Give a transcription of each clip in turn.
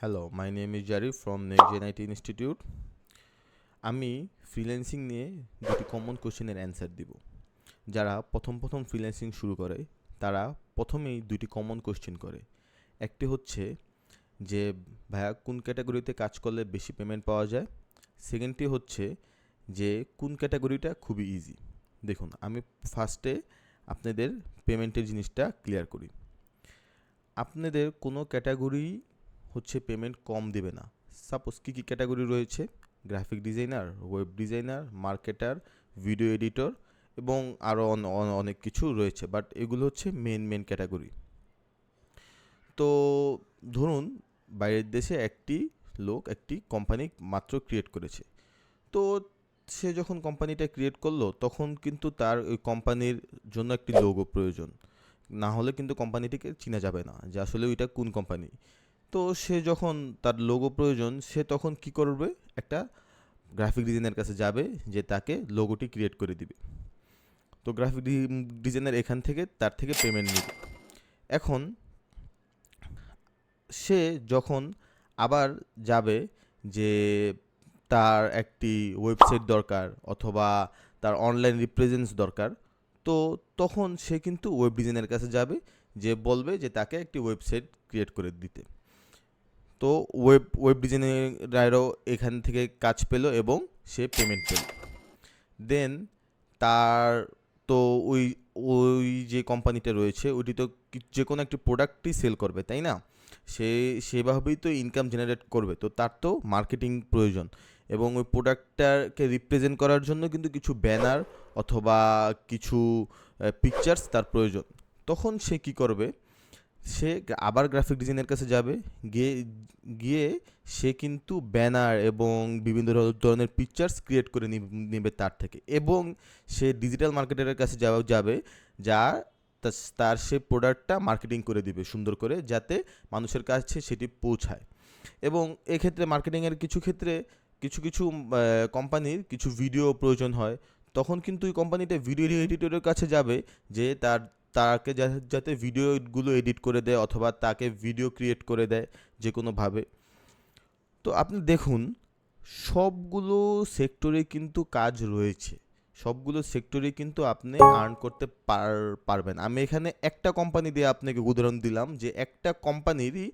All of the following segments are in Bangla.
Hello, my name is Jerry from NextGen IT Institute. আমি ফ্রিল্যান্সিং নিয়ে দুটি কমন কোশ্চেনের অ্যান্সার দিব। যারা প্রথম ফ্রিল্যান্সিং শুরু করে তারা প্রথমেই দুটি কমন কোশ্চেন করে। একটি হচ্ছে যে ভাইয়া কোন ক্যাটাগরিতে কাজ করলে বেশি পেমেন্ট পাওয়া যায়। সেকেন্ডটি হচ্ছে যে কোন ক্যাটাগরিটা খুবই ইজি। দেখুন, আমি ফার্স্টে আপনাদের পেমেন্টের জিনিসটা ক্লিয়ার করি। আপনাদের কোনো ক্যাটাগরি হচ্ছে পেমেন্ট কম দেবে না। সাপোজ কী কী ক্যাটাগরি রয়েছে: graphic designer, web designer, marketer, video editor এবং আরও অনেক কিছু রয়েছে, বাট এগুলো হচ্ছে মেন ক্যাটাগরি। তো ধরুন বাইরের দেশে একটি লোক একটি কোম্পানি মাত্র ক্রিয়েট করেছে। তো সে যখন কোম্পানিটা ক্রিয়েট করলো তখন কিন্তু তার ওই কোম্পানির জন্য একটি লোগো প্রয়োজন, না হলে কিন্তু কোম্পানিটিকে চেনা যাবে না যে আসলে ওইটা কোন কোম্পানি। তো সে যখন তার লোগো প্রয়োজন, সে তখন কি করবে? একটা গ্রাফিক ডিজাইনের কাছে যাবে যে তাকে লোগোটি ক্রিয়েট করে দিবে। তো গ্রাফিক ডিজাইনার এখান থেকে তার থেকে পেমেন্ট নেবে। এখন সে যখন আবার যাবে যে তার একটি ওয়েবসাইট দরকার অথবা তার অনলাইন রিপ্রেজেন্স দরকার, তো তখন সে কিন্তু ওয়েব ডিজাইনের কাছে যাবে, যে বলবে যে তাকে একটি ওয়েবসাইট ক্রিয়েট করে দিতে। তো ওয়েব ডিজাইনারও এখান থেকে কাজ পেল এবং সে পেমেন্ট পেল। দেন তার তো ওই ওই যে কোম্পানিটা রয়েছে ওইটি তো যে কোনো একটি প্রোডাক্টই সেল করবে, তাই না? সে সেভাবেই তো ইনকাম জেনারেট করবে। তো তার তো মার্কেটিং প্রয়োজন এবং ওই প্রোডাক্টটাকে রিপ্রেজেন্ট করার জন্য কিন্তু কিছু ব্যানার অথবা কিছু পিকচার্স তার প্রয়োজন। তখন সে কি করবে? সে আবার গ্রাফিক ডিজাইনের কাছে যাবে, গিয়ে গিয়ে সে কিন্তু ব্যানার এবং বিভিন্ন ধরনের পিকচার্স ক্রিয়েট করে নেবে তার থেকে, এবং সে ডিজিটাল মার্কেটারের কাছে যাবে যা তার সে প্রোডাক্টটা মার্কেটিং করে দিবে সুন্দর করে, যাতে মানুষের কাছে সেটি পৌঁছায়। এবং এক্ষেত্রে মার্কেটিংয়ের কিছু ক্ষেত্রে কিছু কিছু কোম্পানির কিছু ভিডিও প্রয়োজন হয়, তখন কিন্তু ওই কোম্পানিটা ভিডিও এডিটরের কাছে যাবে যে তাকে যাতে ভিডিওগুলো এডিট করে দেয় অথবা তাকে ভিডিও ক্রিয়েট করে দেয় যে কোনোভাবে। তো আপনি দেখুন, সবগুলো সেক্টরে কিন্তু কাজ রয়েছে, সবগুলো সেক্টরে কিন্তু আপনি আর্ন করতে পারবেন। আমি এখানে একটা কোম্পানি দিয়ে আপনাকে উদাহরণ দিলাম যে একটা কোম্পানিরই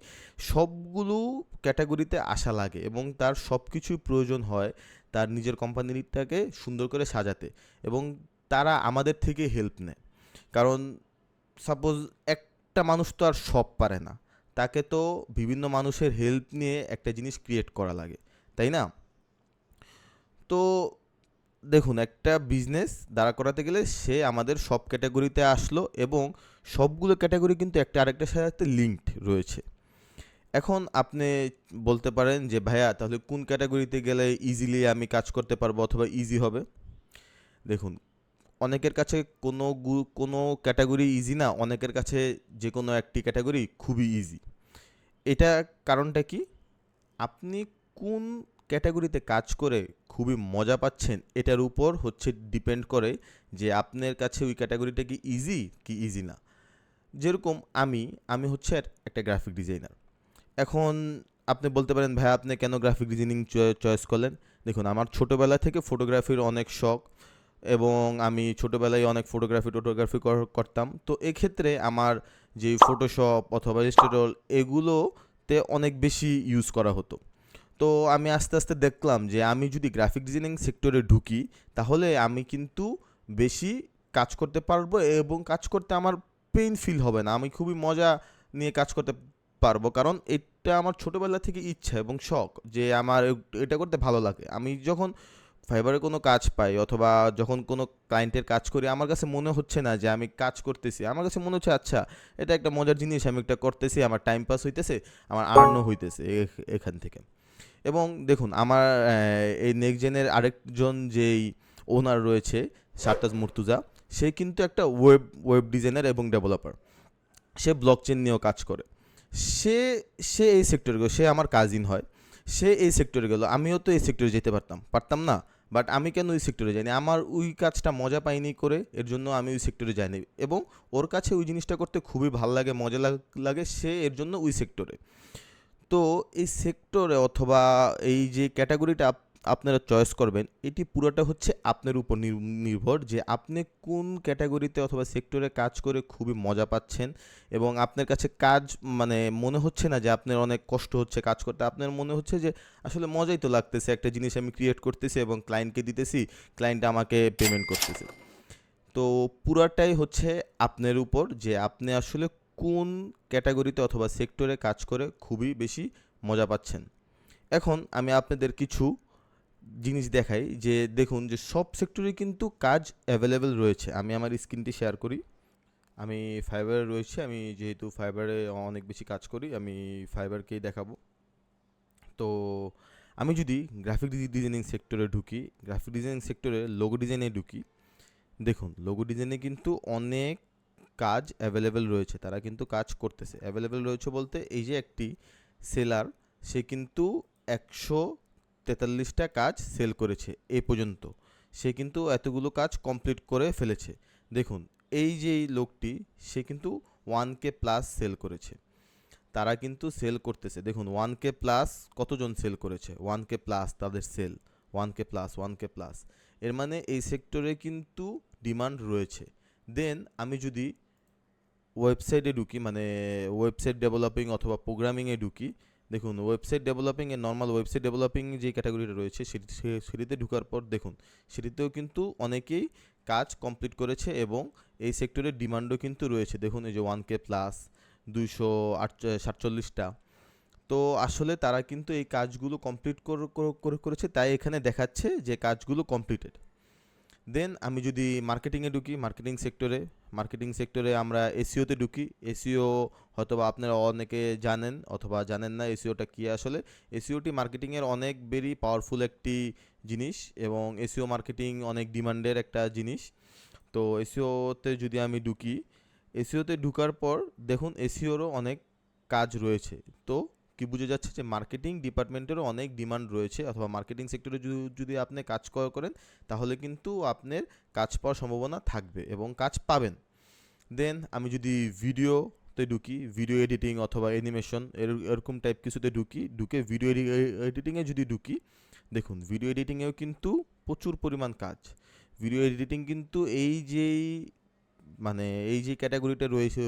সবগুলো ক্যাটাগরিতে আসা লাগে এবং তার সব কিছুই প্রয়োজন হয় তার নিজের কোম্পানিটাকে সুন্দর করে সাজাতে, এবং তারা আমাদের থেকে হেল্প নেয়। কারণ সাপোজ একটা মানুষ তো আর সব পারে না, তাকে তো বিভিন্ন মানুষের হেল্প নিয়ে একটা জিনিস ক্রিয়েট করা লাগে, তাই না? তো দেখুন, একটা বিজনেস দাঁড়া করাতে গেলে সে আমাদের সব ক্যাটাগরিতে আসলো এবং সবগুলো ক্যাটাগরি কিন্তু একটা আরেকটার সাথে লিঙ্কড রয়েছে। এখন আপনি বলতে পারেন যে ভাইয়া তাহলে কোন ক্যাটাগরিতে গেলে ইজিলি আমি কাজ করতে পারবো অথবা ইজি হবে? দেখুন, অনেকের কাছে কোনো ক্যাটাগরি ইজি না, অনেকের কাছে যে কোনো একটি ক্যাটাগরি খুবই ইজি। এটা কারণটা কি? আপনি কোন ক্যাটাগরিতে কাজ করে খুবই মজা পাচ্ছেন এটার উপর হচ্ছে ডিপেন্ড করে যে আপনার কাছে ওই ক্যাটাগরিটা কি ইজি না। যেরকম আমি হচ্ছে একটা গ্রাফিক ডিজাইনার। এখন আপনি বলতে পারেন ভাইয়া আপনি কেন গ্রাফিক ডিজাইনিং চয়েস করলেন? দেখুন, আমার ছোটোবেলা থেকে ফটোগ্রাফির অনেক শখ এবং আমি ছোটোবেলায় অনেক টোটোগ্রাফি করতাম। তো এক্ষেত্রে আমার যে ফটোশপ অথবা ইলাস্ট্রেটর এগুলোতে অনেক বেশি ইউজ করা হতো। তো আমি আস্তে আস্তে দেখলাম যে আমি যদি গ্রাফিক ডিজাইনিং সেক্টরে ঢুকি তাহলে আমি কিন্তু বেশি কাজ করতে পারবো এবং কাজ করতে আমার পেইন ফিল হবে না, আমি খুবই মজা নিয়ে কাজ করতে পারবো, কারণ এটা আমার ছোটোবেলা থেকে ইচ্ছা এবং শখ যে আমার এটা করতে ভালো লাগে। আমি যখন ফাইবারে কোনো কাজ পাই অথবা যখন কোনো ক্লায়েন্টের কাজ করি, আমার কাছে মনে হচ্ছে না যে আমি কাজ করতেছি, আমার কাছে মনে হচ্ছে আচ্ছা এটা একটা মজার জিনিস, আমি একটা করতেছি, আমার টাইম পাস হইতেছে, আমার আর্নও হইতেছে এখান থেকে। এবং দেখুন, আমার এই নেক্সট জেনের আরেকজন যেই ওনার রয়েছে সারতাজ মুর্তুজা, সে কিন্তু একটা ওয়েব ডিজাইনার এবং ডেভেলপার। সে ব্লকচেন নিয়েও কাজ করে। সে সে এই সেক্টরে গেল, সে আমার কাজিন হয়। সে এই সেক্টরে গেল, আমিও তো এই সেক্টরে যেতে পারতাম না, বাট আমি কেন ওই সেক্টরে যাইনি? আমার ওই কাজটা মজা পাইনি করে, এর জন্য আমি ওই সেক্টরে যাইনি, এবং ওর কাছে ওই জিনিসটা করতে খুবই ভালো লাগে, মজা লাগে, সে এর জন্য ওই সেক্টরে। তো এই সেক্টরে অথবা এই যে ক্যাটাগরিটা আপনারা চয়েস করবেন, এটি পুরোটা হচ্ছে আপনার উপর নির্ভর যে আপনি কোন ক্যাটাগরিতে অথবা সেক্টরে কাজ করে খুবই মজা পাচ্ছেন এবং আপনার কাছে কাজ মানে মনে হচ্ছে না যে আপনার অনেক কষ্ট হচ্ছে কাজ করতে, আপনার মনে হচ্ছে যে আসলে মজাই তো লাগতেছে, একটা জিনিস আমি ক্রিয়েট করতেছি এবং ক্লায়েন্টকে দিতেছি, ক্লায়েন্ট আমাকে পেমেন্ট করতেছে। তো পুরাটাই হচ্ছে আপনার উপর যে আপনি আসলে কোন ক্যাটাগরিতে অথবা সেক্টরে কাজ করে খুবই বেশি মজা পাচ্ছেন। এখন আমি আপনাদের কিছু জিনিস দেখাই যে দেখুন যে সব সেক্টরে কিন্তু কাজ অ্যাভেলেবেল রয়েছে। আমি আমার স্ক্রিনটি শেয়ার করি। আমি ফাইবারে রয়েছি, আমি যেহেতু ফাইবারে অনেক বেশি কাজ করি, আমি ফাইবারকেই দেখাবো। তো আমি যদি গ্রাফিক ডিজাইনিং সেক্টরে ঢুকি, গ্রাফিক ডিজাইনিং সেক্টরে লোগো ডিজাইনে ঢুকি, দেখুন লোগো ডিজাইনে কিন্তু অনেক কাজ অ্যাভেলেবেল রয়েছে, তারা কিন্তু কাজ করতেছে। অ্যাভেলেবেল রয়েছে বলতে এই যে একটি সেলার, সে কিন্তু 143টা কাজ সেল করেছে এ পর্যন্ত, সে কিন্তু এতগুলো কাজ কমপ্লিট করে ফেলেছে। দেখুন এই যে এই লোকটি, সে কিন্তু 1K প্লাস সেল করেছে, তারা কিন্তু সেল করতেছে। দেখুন 1K প্লাস কতজন সেল করেছে, 1K প্লাস তাদের sell, 1K plus 1K plus, এর মানে এই সেক্টরে কিন্তু ডিমান্ড রয়েছে। দেন আমি যদি ওয়েবসাইটে ঢুকি, মানে ওয়েবসাইট ডেভেলপিং অথবা প্রোগ্রামিংয়ে ঢুকি, দেখুন ওয়েবসাইট ডেভেলপিংয়ে নর্মাল ওয়েবসাইট ডেভেলপিং যে ক্যাটাগরিটা রয়েছে সেটিতে ঢোকার পর দেখুন সেটিতেও কিন্তু অনেকেই কাজ কমপ্লিট করেছে এবং এই সেক্টরের ডিমান্ডও কিন্তু রয়েছে। দেখুন এই যে 1K প্লাস 247টা। তো আসলে তারা কিন্তু এই কাজগুলো কমপ্লিট করেছে, তাই এখানে দেখাচ্ছে যে কাজগুলো কমপ্লিটেড। দেন আমি যদি মার্কেটিংয়ে ঢুকি, মার্কেটিং সেক্টরে আমরা এসইওতে ঢুকি। এসইও হয়তোবা আপনারা অনেকে জানেন অথবা জানেন না এসইওটা কী আসলে। এসইওটি মার্কেটিংয়ের অনেক বেরি পাওয়ারফুল একটি জিনিস এবং এসইও মার্কেটিং অনেক ডিমান্ডের একটা জিনিস। তো এসইওতে যদি আমি ঢুকি, এসইওতে ঢুকার পর দেখুন এসইওরও অনেক কাজ রয়েছে। তো কি বুঝে যাচ্ছে যে মার্কেটিং ডিপার্টমেন্টেরও অনেক ডিমান্ড রয়েছে, অথবা মার্কেটিং সেক্টরে যদি আপনি কাজ করেন তাহলে কিন্তু আপনার কাজ পাওয়ার সম্ভাবনা থাকবে এবং কাজ পাবেন। দেন আমি যদি ভিডিওতে ঢুকি, ভিডিও এডিটিং অথবা অ্যানিমেশন এরকম টাইপ কিছুতে ঢুকে ভিডিও এডিটিংয়ে যদি ঢুকি, দেখুন ভিডিও এডিটিংয়েও কিন্তু প্রচুর পরিমাণ কাজ। ভিডিও এডিটিং কিন্তু এই যে ক্যাটাগরিটা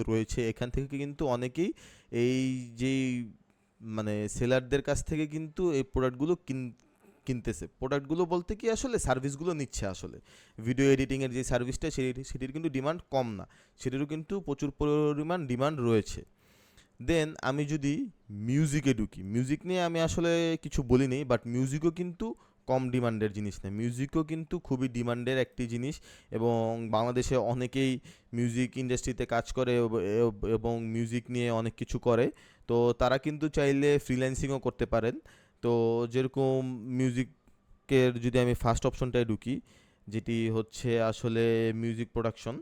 রয়েছে এখান থেকে কিন্তু অনেকেই এই যেই সেলারদের কাছ থেকে কিন্তু এই প্রোডাক্টগুলো কিনতেছে। প্রোডাক্টগুলো বলতে কি আসলে সার্ভিসগুলো নিচ্ছে। আসলে ভিডিও এডিটিংয়ের যে সার্ভিসটা সেটির কিন্তু ডিমান্ড কম না, সেটিরও কিন্তু প্রচুর পরিমাণ ডিমান্ড রয়েছে। দেন আমি যদি মিউজিকে ঢুকি, মিউজিক নিয়ে আমি আসলে কিছু বলিনি, বাট মিউজিকও কিন্তু কম ডিমান্ডের জিনিস না, মিউজিকও কিন্তু খুবই ডিমান্ডের একটি জিনিস এবং বাংলাদেশে অনেকেই মিউজিক ইন্ডাস্ট্রিতে কাজ করে এবং মিউজিক নিয়ে অনেক কিছু করে। তো তারা কিন্তু চাইলে ফ্রিল্যান্সিংও করতে পারেন। তো যেরকম মিউজিকের যদি আমি ফার্স্ট অপশনটায় ঢুকি, যেটি হচ্ছে আসলে মিউজিক প্রোডাকশন,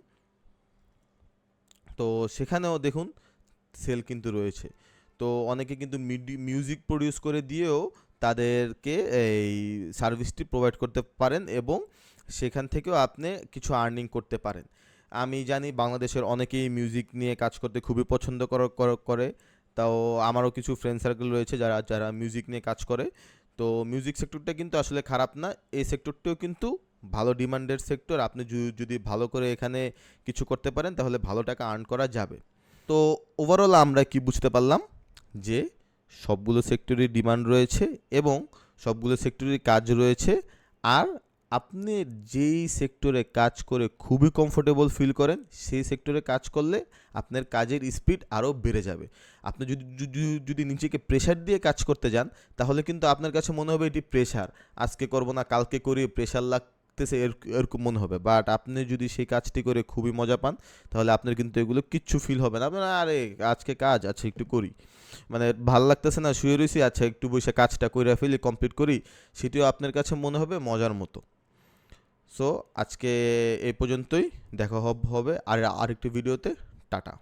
তো সেখানেও দেখুন সেল কিন্তু রয়েছে। তো অনেকে কিন্তু মিউজিক প্রডিউস করে দিয়েও তাদেরকে এই সার্ভিসটি প্রোভাইড করতে পারেন এবং সেখান থেকেও আপনি কিছু আর্নিং করতে পারেন। আমি জানি বাংলাদেশের অনেকেই মিউজিক নিয়ে কাজ করতে খুবই পছন্দ করে। তাও আমারও কিছু ফ্রেন্ড সার্কেল রয়েছে যারা মিউজিক নিয়ে কাজ করে। তো মিউজিক সেক্টরটা কিন্তু আসলে খারাপ না, এই সেক্টরটিও কিন্তু ভালো ডিমান্ডের সেক্টর। আপনি যদি ভালো করে এখানে কিছু করতে পারেন তাহলে ভালো টাকা আর্ন করা যাবে। তো ওভারঅল আমরা কি বুঝতে পারলাম যে সবগুলো সেক্টরের ডিমান্ড রয়েছে এবং সবগুলো সেক্টরের কাজ রয়েছে। আর আপনি যেই সেক্টরে কাজ করে খুবই কমফোর্টেবল ফিল করেন সেই সেক্টরে কাজ করলে আপনার কাজের স্পিড আরও বেড়ে যাবে। আপনি যদি নিজেকে প্রেশার দিয়ে কাজ করতে যান তাহলে কিন্তু আপনার কাছে মনে হবে এটি প্রেশার, আজকে করব না কালকে করি, প্রেশার লাগতেছে এরকম মনে হবে। বাট আপনি যদি সেই কাজটি করে খুবই মজা পান তাহলে আপনার কিন্তু এগুলো কিচ্ছু ফিল হবে না। আপনার আরে আজকে কাজ আছে একটু করি, ভাল লাগতেছে না শুয়ে রয়েছি, আচ্ছা একটু বসে কাজটা করে ফেলি, কমপ্লিট করি, সেটিও আপনার কাছে মনে হবে মজার মতো। সো আজকে এই পর্যন্তই, দেখা হবে আরেকটি ভিডিওতে। টাটা।